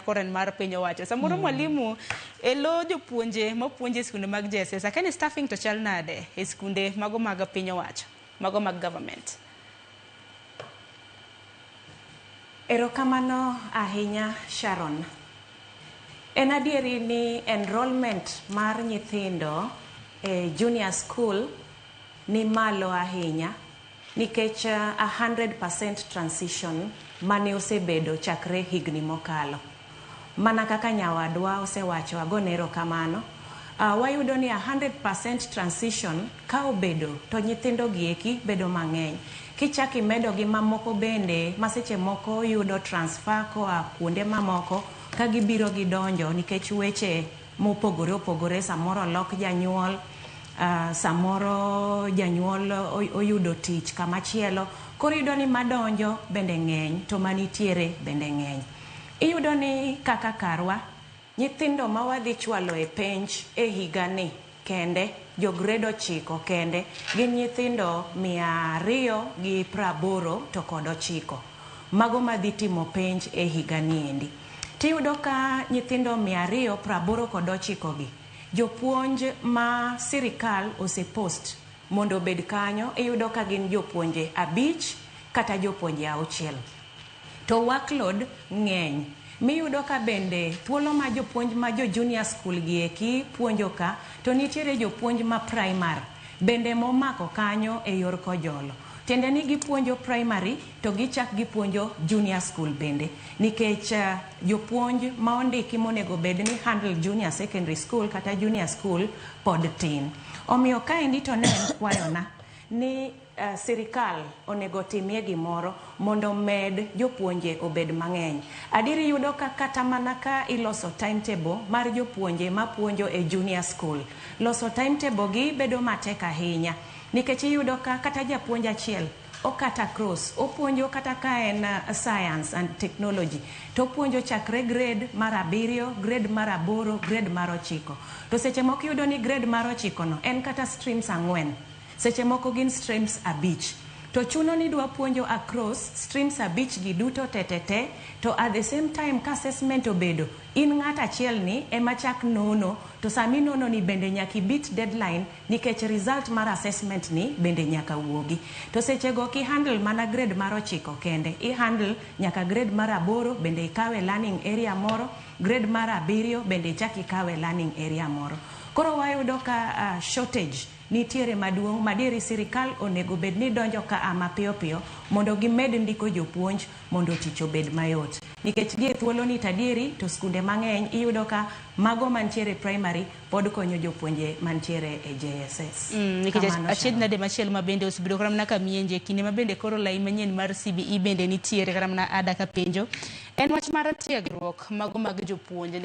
koren mar piny owacho. Samoro mwalimu elo jopuonje mapuonje skunde mag JSS akani staffing to chal nade e skunde mago mag piny owacho, mago mag government. Erokamano ahinya Sharon. En adieri ni enrollment mar nyithindo e junior school ni malo ahinya nikech 100% transition mane osebedo chakre higni mokalo. Mana kaka nyawadwa osewacho agone erokamano. Wayudo ni 100% transition ka obedo to nyithindo gieki bedo mang'eny. Kichaki medo gi mamoko bende maseche moko yudo transfer koa kuonde mamoko ka gibiro gidonjo nikech weche mopogore opogore, samoro lok janyuol, samoro janyuol oyudo tich kamachielo, koro iyudo ni madonjo bende ng'eny to manitiere bende ng'eny. Iyudo ni kaka karwa nyithindo ma wadhi chwalo e penj e higani kende, jo grade 9 kende, gin nyithindo 280 to kod 9 mago madhi timo penj e higani endi. Tiyudo ka nyithindo 289 gi jopuonj ma sirikal osepost mondo obed kanyo, iyudo ka gin jopuonje 5 kata jopuonje 6. To workload ng'eny. Miyudo ka bende thuolo ma jopuonj ma jo junior school gieki puonjo ka, to nitiere jopuonj ma primary bende momako kanyo e yor kojolo. Tiende ni gipuonjo primary to gichak gipuonjo junior school bende nikech jopuonj ma ondiki monego bed ni handle junior secondary school kata junior school pod tin. Omiyo kaendi to ne en kwayona ni sirikal onego timie gimoro mondo med jopuonje obed mang'eny. Adiri yudo ka kata mana ka iloso timetable mar jopuonje mapuonjo e junior school, loso timetable gi bedo matek ahinya nikech iyudo ka kata japuonj achiel okata cross, opuonjo kata ka en science and technology, to opuonjo chakre grade mar 7, grade mar 8, grade mar 9. To seche moko iyudo ni grade mar 9 no en kata streams 4, seche moko gin streams 5. To chuno ni dwa puonjo across streams 5 gi duto tetete, to at the same time ka assessment obedo, in ng'at achiel ni ema chak nono, to sami nono ni bende nyaki beat deadline nikech result mar assessment ni bende nyaka wuogi. To seche go ki handle mana grade mar 9 kende, i handle nyaka grade mar 8 bende ikawe learning area moro, grade mar 7 bende chaki ikawe learning area moro. Koro wayudo ka shortage nitiere maduong' madiri sirikal onego bed ni donjo ka ama piyo piyo mondo gimed ndiko jopuonj mondo tich obed mayot. Nikech gie thuolo ni tadieri to skunde mang'eny iyudo ka mago mantiere primary pod konyo jopuonje mantiere e JSS. Nikech achiedh nade machielo mabende osebedo kata mana ka mienje kinde mabende koro lai manyien mar CBE bende nitiere kata mana ada ka penjo. En wach mar tiegruok mago mag jopuonje.